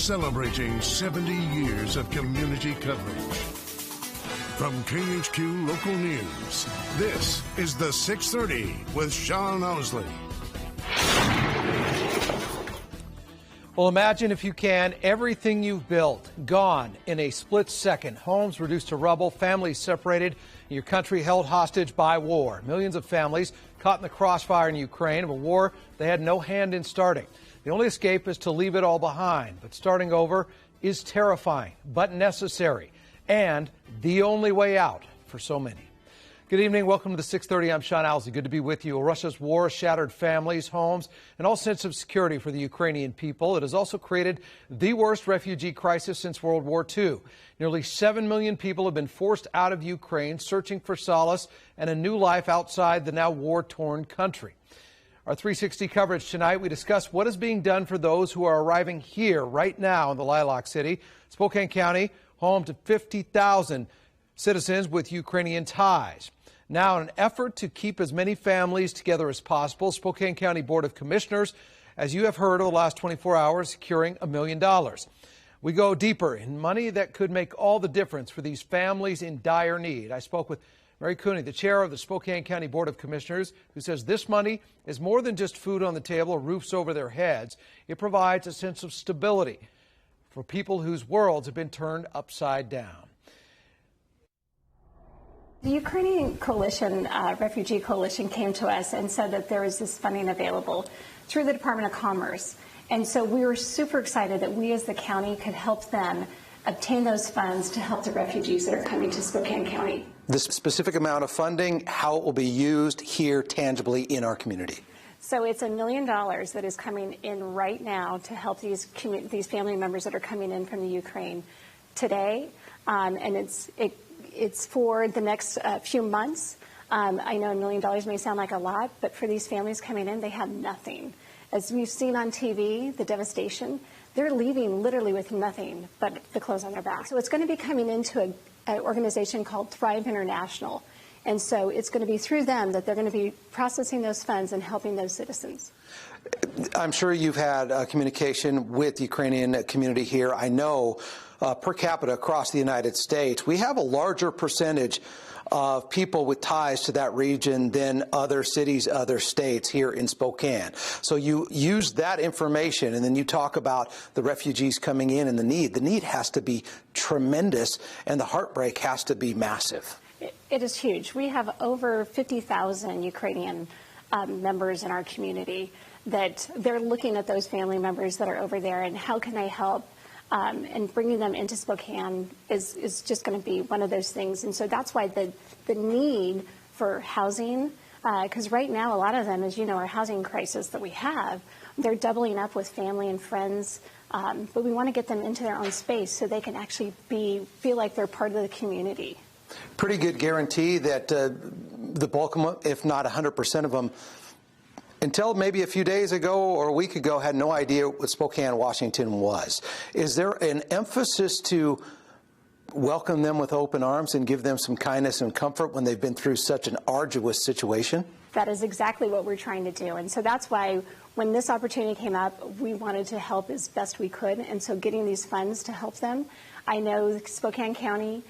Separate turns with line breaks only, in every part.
celebrating 70 years of community coverage. From KHQ Local News, this is the 630 with Sean Owsley.
Well, imagine if you can, everything you've built gone in a split second. Homes reduced to rubble, families separated, and your country held hostage by war. Millions of families caught in the crossfire in Ukraine of a war they had no hand in starting. The only escape is to leave it all behind. But starting over is terrifying, but necessary, and the only way out for so many. Good evening. Welcome to the 630. I'm Sean Owsley. Good to be with you. Russia's war shattered families, homes, and all sense of security for the Ukrainian people. It has also created the worst refugee crisis since World War II. Nearly 7 million people have been forced out of Ukraine, searching for solace and a new life outside the now war-torn country. Our 360 coverage tonight, we discuss what is being done for those who are arriving here right now in the Lilac City, Spokane County, home to 50,000 citizens with Ukrainian ties. Now, in an effort to keep as many families together as possible, Spokane County Board of Commissioners, as you have heard over the last 24 hours, securing $1 million. We go deeper in money that could make all the difference for these families in dire need. I spoke with Mary Cooney, the chair of the Spokane County Board of Commissioners, who says this money is more than just food on the table or roofs over their heads. It provides a sense of stability for people whose worlds have been turned upside down.
The Ukrainian coalition, refugee coalition, came to us and said that there is this funding available through the Department of Commerce. And so we were super excited that we as the county could help them obtain those funds to help the refugees that are coming to Spokane County.
This specific amount of funding, how it will be used here tangibly in our community.
So it's $1 million that is coming in right now to help these family members that are coming in from the Ukraine today. And it's for the next few months. I know $1 million may sound like a lot, but for these families coming in, they have nothing. As we've seen on TV, the devastation, they're leaving literally with nothing but the clothes on their back. So it's going to be coming into an organization called Thrive International. And so it's going to be through them that they're going to be processing those funds and helping those citizens.
I'm sure you've had communication with the Ukrainian community here. I know per capita across the United States, we have a larger percentage of people with ties to that region than other cities, other states here in Spokane. So you use that information, and then you talk about the refugees coming in and the need. The need has to be tremendous, and the heartbreak has to be massive.
It is huge. We have over 50,000 Ukrainian members in our community that they're looking at those family members that are over there and how can they help. And bringing them into Spokane is just going to be one of those things. And so that's why the need for housing, because right now a lot of them, as you know, our housing crisis that we have, they're doubling up with family and friends. But we want to get them into their own space so they can actually feel like they're part of the community.
Pretty good guarantee that the bulk of them, if not 100% of them, until maybe a few days ago or a week ago, had no idea what Spokane, Washington was. Is there an emphasis to welcome them with open arms and give them some kindness and comfort when they've been through such an arduous situation?
That is exactly what we're trying to do. And so that's why when this opportunity came up, we wanted to help as best we could. And so getting these funds to help them, I know Spokane County,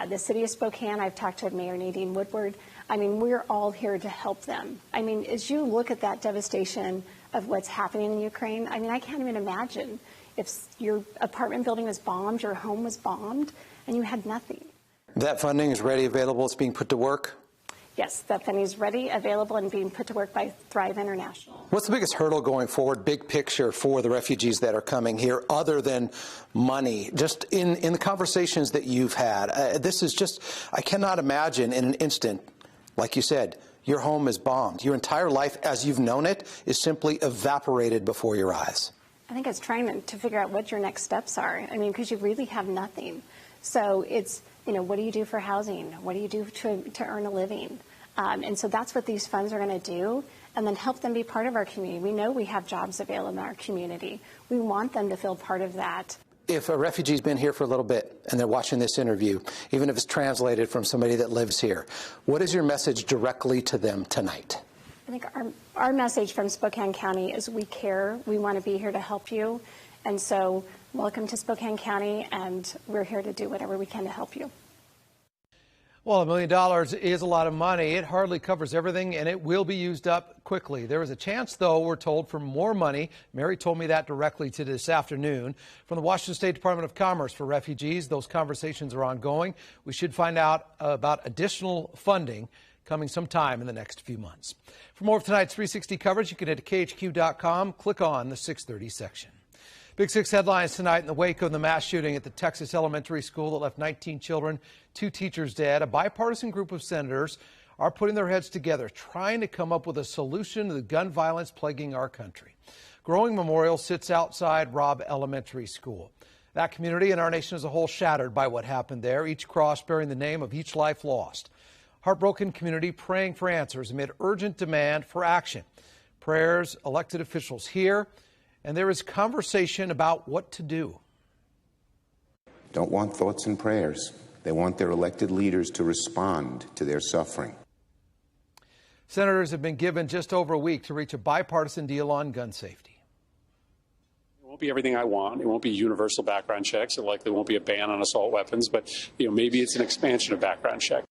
the city of Spokane, I've talked to Mayor Nadine Woodward. I mean, we're all here to help them. I mean, as you look at that devastation of what's happening in Ukraine, I mean, I can't even imagine if your apartment building was bombed, your home was bombed, and you had nothing.
That funding is ready, available, it's being put to work?
Yes, that funding is ready, available, and being put to work by Thrive International.
What's the biggest hurdle going forward, big picture, for the refugees that are coming here, other than money? Just in the conversations that you've had, this is just, I cannot imagine in an instant, like you said, your home is bombed. Your entire life as you've known it is simply evaporated before your eyes.
I think it's trying to figure out what your next steps are. I mean, because you really have nothing. So it's, you know, what do you do for housing? What do you do to earn a living? And so that's what these funds are going to do, and then help them be part of our community. We know we have jobs available in our community. We want them to feel part of that.
If a refugee's been here for a little bit and they're watching this interview, even if it's translated from somebody that lives here, what is your message directly to them tonight?
I think our message from Spokane County is we care. We want to be here to help you. And so welcome to Spokane County, and we're here to do whatever we can to help you.
Well, $1 million is a lot of money. It hardly covers everything, and it will be used up quickly. There is a chance, though, we're told, for more money. Mary told me that directly to this afternoon. From the Washington State Department of Commerce for refugees, those conversations are ongoing. We should find out about additional funding coming sometime in the next few months. For more of tonight's 360 coverage, you can head to khq.com, click on the 630 section. Big Six headlines tonight in the wake of the mass shooting at the Texas elementary school that left 19 children, 2 teachers dead. A bipartisan group of senators are putting their heads together, trying to come up with a solution to the gun violence plaguing our country. Growing memorial sits outside Robb Elementary School. That community and our nation as a whole shattered by what happened there, each cross bearing the name of each life lost. Heartbroken community praying for answers amid urgent demand for action. Prayers, elected officials here, and there is conversation about what to do.
Don't want thoughts and prayers. They want their elected leaders to respond to their suffering.
Senators have been given just over a week to reach a bipartisan deal on gun safety.
It won't be everything I want. It won't be universal background checks. It likely won't be a ban on assault weapons, but maybe it's an expansion of background checks.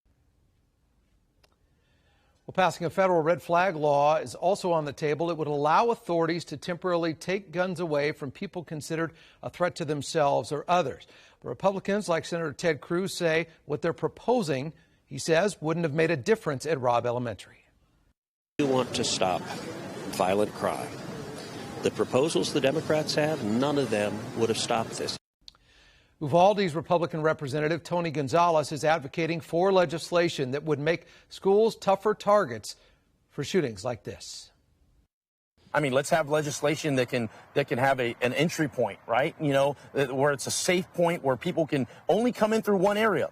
Well, passing a federal red flag law is also on the table. It would allow authorities to temporarily take guns away from people considered a threat to themselves or others. But Republicans like Senator Ted Cruz say what they're proposing, he says, wouldn't have made a difference at Robb Elementary.
We want to stop violent crime. The proposals the Democrats have, none of them would have stopped this.
Uvalde's Republican Representative Tony Gonzalez is advocating for legislation that would make schools tougher targets for shootings like this.
I mean, let's have legislation that can have an entry point, right? Where it's a safe point where people can only come in through one area.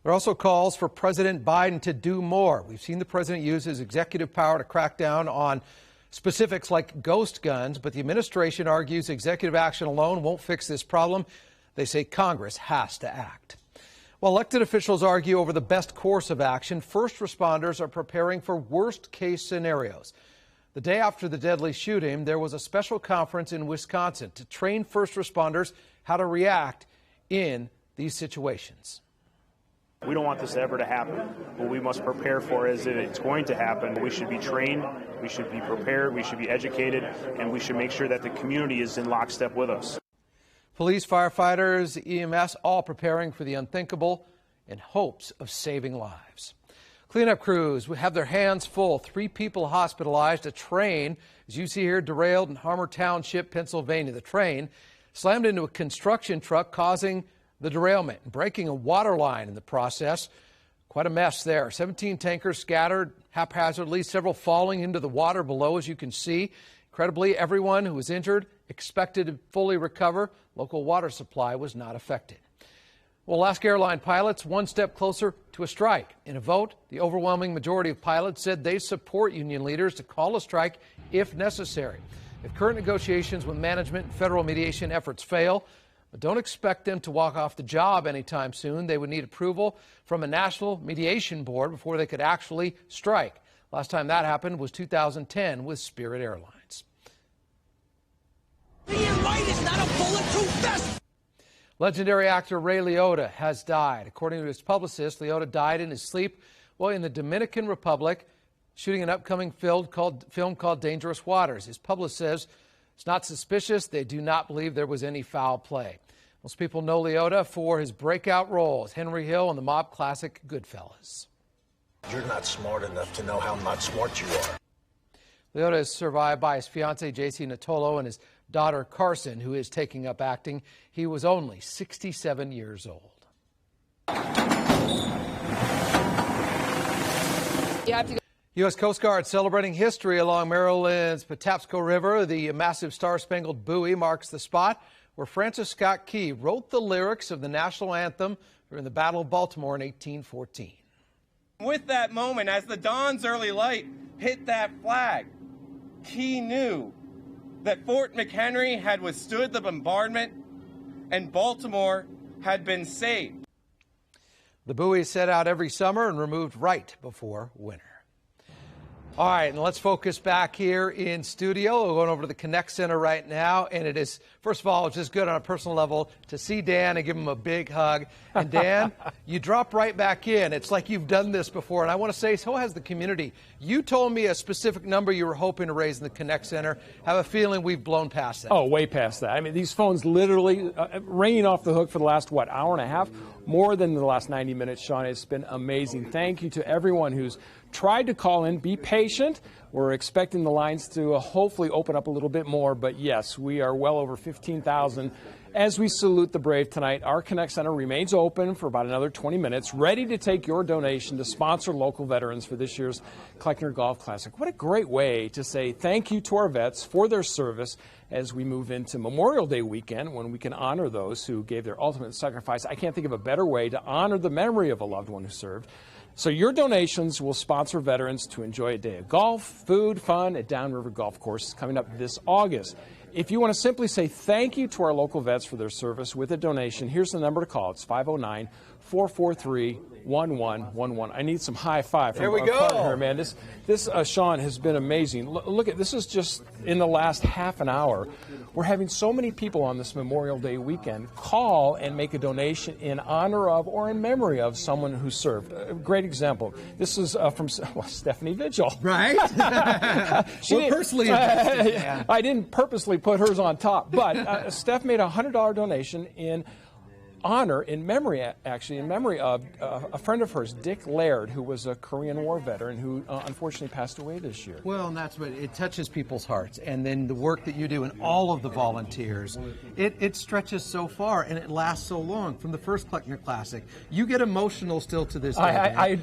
There are also calls for President Biden to do more. We've seen the president use his executive power to crack down on specifics like ghost guns, but the administration argues executive action alone won't fix this problem. They say Congress has to act. While elected officials argue over the best course of action, first responders are preparing for worst-case scenarios. The day after the deadly shooting, there was a special conference in Wisconsin to train first responders how to react in these situations.
We don't want this ever to happen. What we must prepare for is that it's going to happen. We should be trained, we should be prepared, we should be educated, and we should make sure that the community is in lockstep with us.
Police, firefighters, EMS, all preparing for the unthinkable in hopes of saving lives. Cleanup crews have their hands full. 3 people hospitalized. A train, as you see here, derailed in Harmer Township, Pennsylvania. The train slammed into a construction truck, causing the derailment and breaking a water line in the process. Quite a mess there. 17 tankers scattered haphazardly, several falling into the water below, as you can see. Incredibly, everyone who was injured expected to fully recover. Local water supply was not affected. Well, Alaska Airline pilots one step closer to a strike. In a vote, the overwhelming majority of pilots said they support union leaders to call a strike if necessary. If current negotiations with management and federal mediation efforts fail, but don't expect them to walk off the job anytime soon. They would need approval from a national mediation board before they could actually strike. Last time that happened was 2010 with Spirit Airlines.
Being right is not a bulletproof vest.
Legendary actor Ray Liotta has died. According to his publicist, Liotta died in his sleep while in the Dominican Republic shooting an upcoming film called Dangerous Waters. His publicist says it's not suspicious. They do not believe there was any foul play. Most people know Liotta for his breakout role as Henry Hill in the mob classic Goodfellas.
You're not smart enough to know how not smart you are.
Liotta is survived by his fiancée, J.C. Natolo, and his daughter, Carson, who is taking up acting. He was only 67 years old.
You have to go.
U.S. Coast Guard celebrating history along Maryland's Patapsco River. The massive Star-Spangled Buoy marks the spot where Francis Scott Key wrote the lyrics of the national anthem during the Battle of Baltimore in 1814.
With that moment, as the dawn's early light hit that flag, Key knew that Fort McHenry had withstood the bombardment and Baltimore had been saved. The buoy is set out every summer and removed right before winter.
All right, and let's focus back here in studio. We're going over to the Connect Center right now, and it is, first of all, it's just good on a personal level to see Dan and give him a big hug. And Dan, you drop right back in. It's like you've done this before, and I want to say, so has the community. You told me a specific number you were hoping to raise in the Connect Center. Have a feeling we've blown past that.
Oh, way past that. I mean, these phones literally ringing off the hook for the last, what, hour and a half? More than the last 90 minutes, Sean. It's been amazing. Thank you to everyone who's tried to call in. Be patient. We're expecting the lines to hopefully open up a little bit more. But yes, we are well over 15,000. As we salute the brave tonight, our Connect Center remains open for about another 20 minutes, ready to take your donation to sponsor local veterans for this year's Kleckner Golf Classic. What a great way to say thank you to our vets for their service as we move into Memorial Day weekend, when we can honor those who gave their ultimate sacrifice. I can't think of a better way to honor the memory of a loved one who served. So your donations will sponsor veterans to enjoy a day of golf, food, fun at Downriver Golf Course coming up this August. If you want to simply say thank you to our local vets for their service with a donation, here's the number to call. It's 509-443-1111. I need some high five from our partner here, man. This Sean, has been amazing. Look at this, is just in the last half an hour. We're having so many people on this Memorial Day weekend call and make a donation in honor of or in memory of someone who served. A great example. This is from Stephanie Vigil.
Right?
I didn't purposely put hers on top, but Steph made a $100 donation in honor, in memory of a friend of hers, Dick Laird, who was a Korean War veteran who unfortunately passed away this year.
Well, and that's what it touches people's hearts. And then the work that you do and all of the volunteers, it stretches so far and it lasts so long. From the first Kleckner Classic, you get emotional still to this day.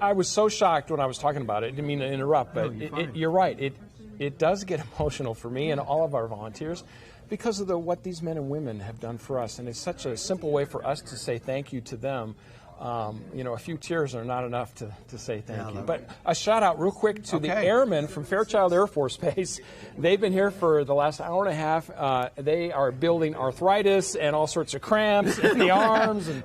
I was so shocked when I was talking about it. I didn't mean to interrupt, but you're right. It does get emotional for me and all of our volunteers, because of what these men and women have done for us. And it's such a simple way for us to say thank you to them. A few tears are not enough to say thank you. But a shout out real quick to the airmen from Fairchild Air Force Base. They've been here for the last hour and a half. They are building arthritis and all sorts of cramps in the arms, and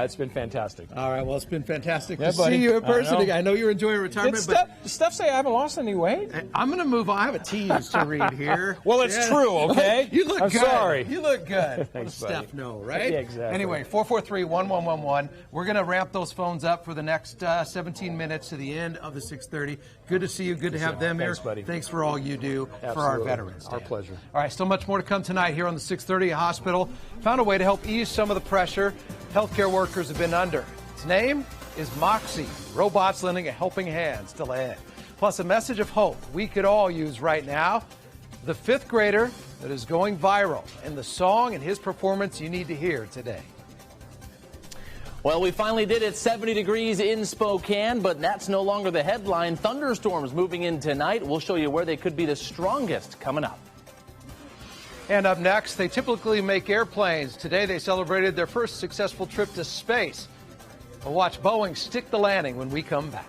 it's been fantastic.
All right, well, it's been fantastic to see you in person. I know you're enjoying retirement.
Did Steph say I haven't lost any weight?
I'm going to move on. I have a tease to read here.
Well, it's true, okay?
You look good.
Sorry.
You look good.
Thanks,
what does Steph know, right?
Yeah, exactly.
Anyway, 443-1111. We're going to ramp those phones up for the next 17 minutes to the end of the 6:30. Good to see you. Good to have them here.
Thanks, buddy.
Thanks for all you do for our veterans.
Our pleasure.
All right, still much more to come tonight here on the 6:30 Hospital. Found a way to help ease some of the pressure healthcare workers have been under. Its name is Moxie. Robots lending a helping hand still ahead. Plus a message of hope we could all use right now. The fifth grader that is going viral, and the song and his performance you need to hear today.
Well, we finally did it. 70 degrees in Spokane, but that's no longer the headline. Thunderstorms moving in tonight. We'll show you where they could be the strongest coming up.
And up next, they typically make airplanes. Today they celebrated their first successful trip to space. We'll watch Boeing stick the landing when we come back.